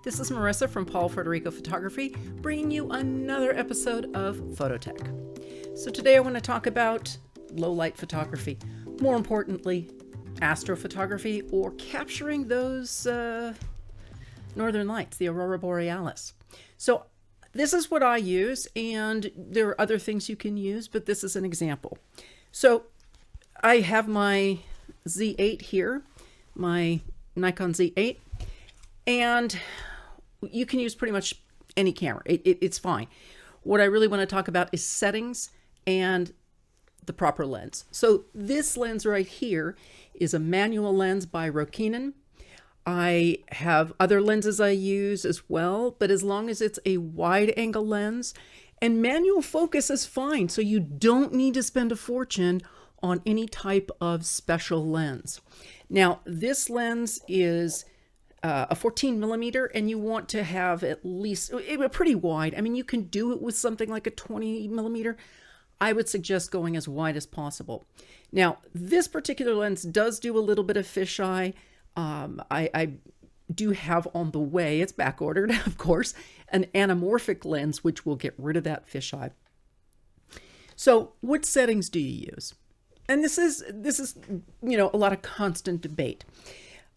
This is Marissa from Pawl-Frederico Photography, bringing you another episode of Phototech. So today I want to talk about low light photography, more importantly, astrophotography, or capturing those northern lights, the aurora borealis. So this is what I use, and there are other things you can use, but this is an example. So I have my Z8 here, my Nikon Z8, and you can use pretty much any camera. It's fine. What I really want to talk about is settings and the proper lens. So this lens right here is a manual lens by Rokinon. I have other lenses I use as well, but as long as it's a wide angle lens, and manual focus is fine. So you don't need to spend a fortune on any type of special lens. Now, this lens is a 14 millimeter, and you want to have at least pretty wide. I mean, you can do it with something like a 20 millimeter. I would suggest going as wide as possible. Now, this particular lens does do a little bit of fisheye. I do have on the way, it's back ordered, of course, an anamorphic lens, which will get rid of that fisheye. So what settings do you use? And this is, a lot of constant debate.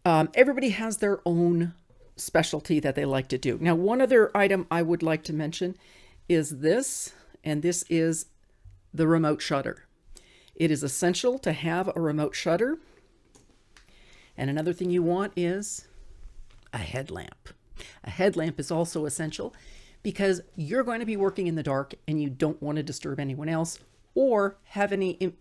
Everybody has their own specialty that they like to do. Now, one other item I would like to mention is this, and this is the remote shutter. It is essential to have a remote shutter. And another thing you want is a headlamp. A headlamp is also essential because you're going to be working in the dark and you don't want to disturb anyone else or have any,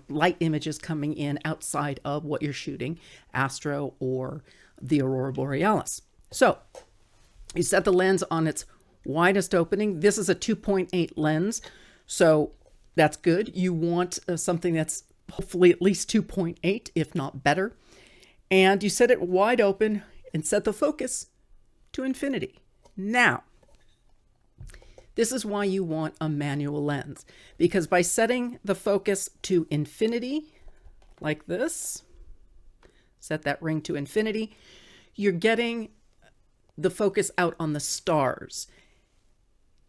light images coming in outside of what you're shooting, astro or the aurora borealis. So you set the lens on its widest opening. This is a 2.8 lens, so that's good. You want something that's hopefully at least 2.8, if not better. And you set it wide open and set the focus to infinity. Now, this is why you want a manual lens, because by setting the focus to infinity, like this, set that ring to infinity, you're getting the focus out on the stars.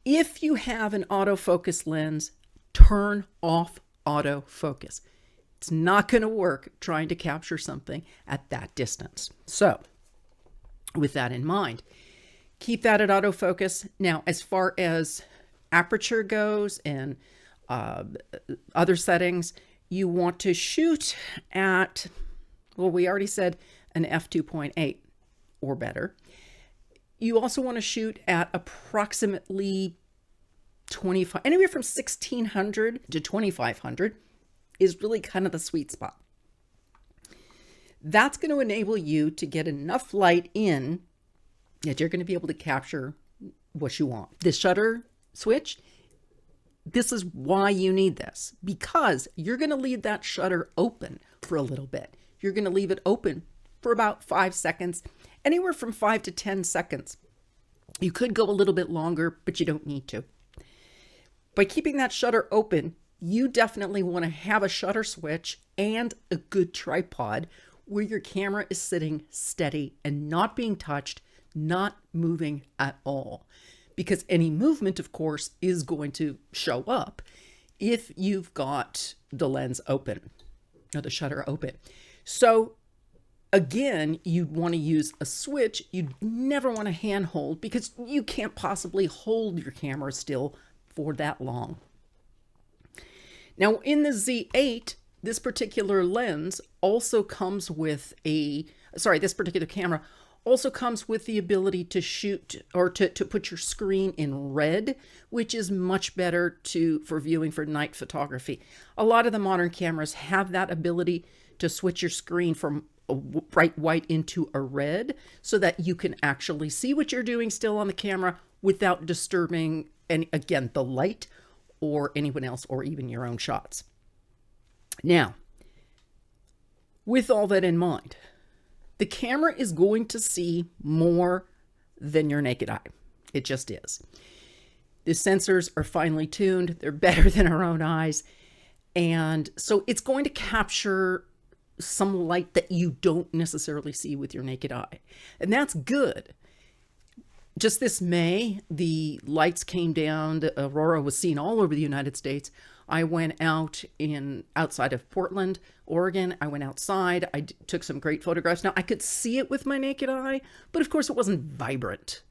If you have an autofocus lens, turn off autofocus. It's not going to work trying to capture something at that distance. So, with that in mind, keep that at autofocus. Now, as far as aperture goes and other settings, you want to shoot at, well, we already said an f2.8 or better. You also want to shoot at approximately 25, anywhere from 1600 to 2500 is really kind of the sweet spot. That's going to enable you to get enough light in that you're going to be able to capture what you want. This shutter switch, this is why you need this, because you're going to leave that shutter open for a little bit. You're going to leave it open for about 5 seconds, anywhere from 5 to 10 seconds. You could go a little bit longer, but you don't need to. By keeping that shutter open, you definitely want to have a shutter switch and a good tripod where your camera is sitting steady and not being touched, not moving at all. Because any movement, of course, is going to show up if you've got the lens open or the shutter open. So again, you'd want to use a switch. You'd never want to handhold because you can't possibly hold your camera still for that long. Now in the Z8, this particular lens also comes with this particular camera also comes with the ability to shoot or to put your screen in red, which is much better for viewing for night photography. A lot of the modern cameras have that ability to switch your screen from a bright white into a red so that you can actually see what you're doing still on the camera without disturbing, again, the light or anyone else or even your own shots. Now, with all that in mind, the camera is going to see more than your naked eye. It just is. The sensors are finely tuned. They're better than our own eyes. And so it's going to capture some light that you don't necessarily see with your naked eye. And that's good. just this May, the lights came down. The aurora was seen all over the United States. I went out outside of Portland, Oregon. I went outside. I took some great photographs. Now, I could see it with my naked eye, but of course it wasn't vibrant.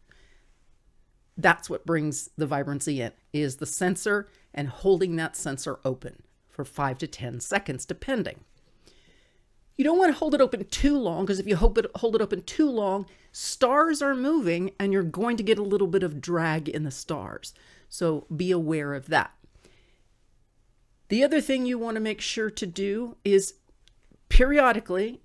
That's what brings the vibrancy in, is the sensor and holding that sensor open for 5 to 10 seconds, depending. You don't want to hold it open too long, because if you hold it open too long, stars are moving and you're going to get a little bit of drag in the stars. So be aware of that. The other thing you want to make sure to do is periodically,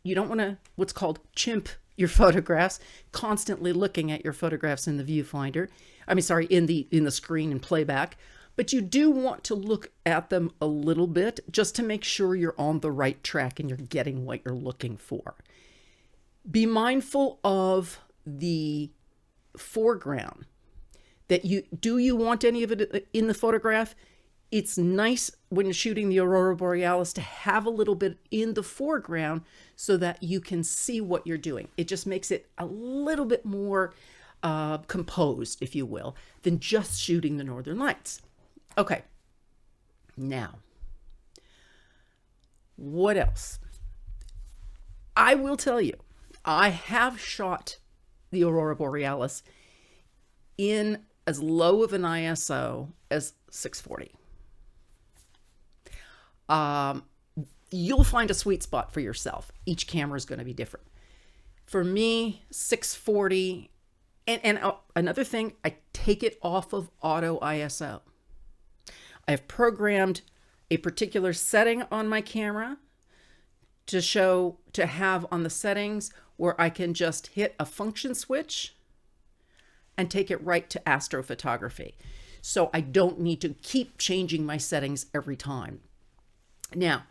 you don't want to what's called chimp your photographs, constantly looking at your photographs in the viewfinder. In the screen and playback. But you do want to look at them a little bit just to make sure you're on the right track and you're getting what you're looking for. Be mindful of the foreground. Do you want any of it in the photograph? It's nice when you're shooting the aurora borealis to have a little bit in the foreground so that you can see what you're doing. It just makes it a little bit more composed, if you will, than just shooting the northern lights. Okay, now, what else? I will tell you, I have shot the aurora borealis in as low of an ISO as 640. You'll find a sweet spot for yourself. Each camera is going to be different. For me, 640, and another thing, I take it off of auto ISO. I've programmed a particular setting on my camera to have on the settings where I can just hit a function switch and take it right to astrophotography. So I don't need to keep changing my settings every time. Now,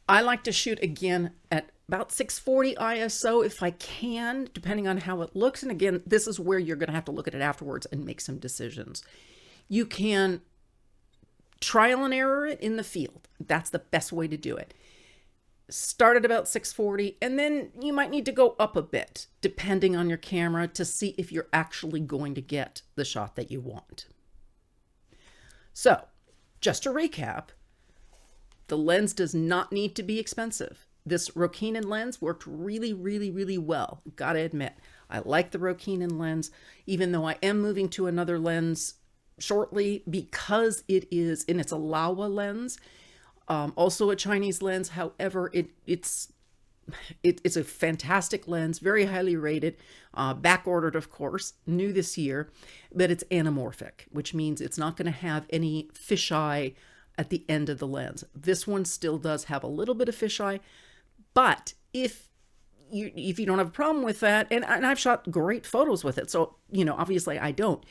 I like to shoot again at about 640 ISO if I can, depending on how it looks. And again, this is where you're going to have to look at it afterwards and make some decisions. You can trial and error it in the field. That's the best way to do it. Start at about 640, and then you might need to go up a bit, depending on your camera, to see if you're actually going to get the shot that you want. So, just to recap, the lens does not need to be expensive. This Rokinon lens worked really, really, really well. Gotta admit, I like the Rokinon lens, even though I am moving to another lens shortly because it's a Laowa lens, also a Chinese lens. However, it's a fantastic lens, very highly rated, back ordered, of course, new this year, but it's anamorphic, which means it's not going to have any fisheye at the end of the lens. This one still does have a little bit of fisheye, but if you don't have a problem with that, and I've shot great photos with it, so obviously I don't.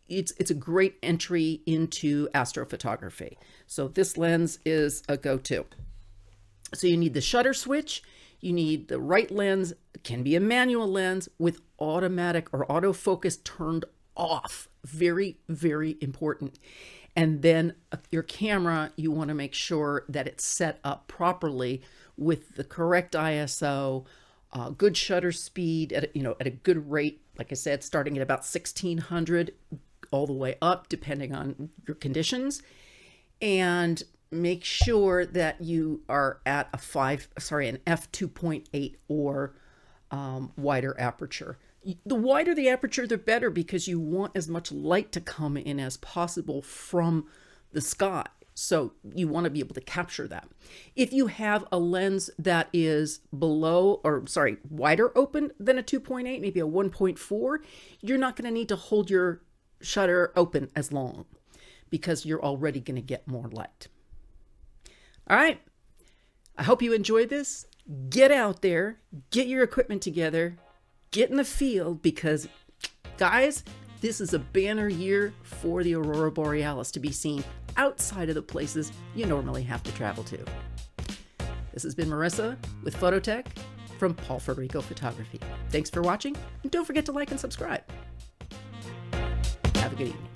It's a great entry into astrophotography. So this lens is a go-to. So you need the shutter switch, you need the right lens, it can be a manual lens with automatic or autofocus turned off. Very, very important. And then your camera, you want to make sure that it's set up properly with the correct ISO, good shutter speed at a good rate. Like I said, starting at about 1600 all the way up, depending on your conditions, and make sure that you are at an f2.8 or wider aperture. The wider the aperture, the better, because you want as much light to come in as possible from the sky. So you want to be able to capture that. If you have a lens that is wider open than a 2.8, maybe a 1.4, you're not going to need to hold your shutter open as long because you're already going to get more light. All right. I hope you enjoyed this. Get out there, get your equipment together, get in the field, because guys, this is a banner year for the aurora borealis to be seen outside of the places you normally have to travel to. This has been Marissa with Phototech from Pawl-Frederico Photography. Thanks for watching, and don't forget to like and subscribe. Have a good evening.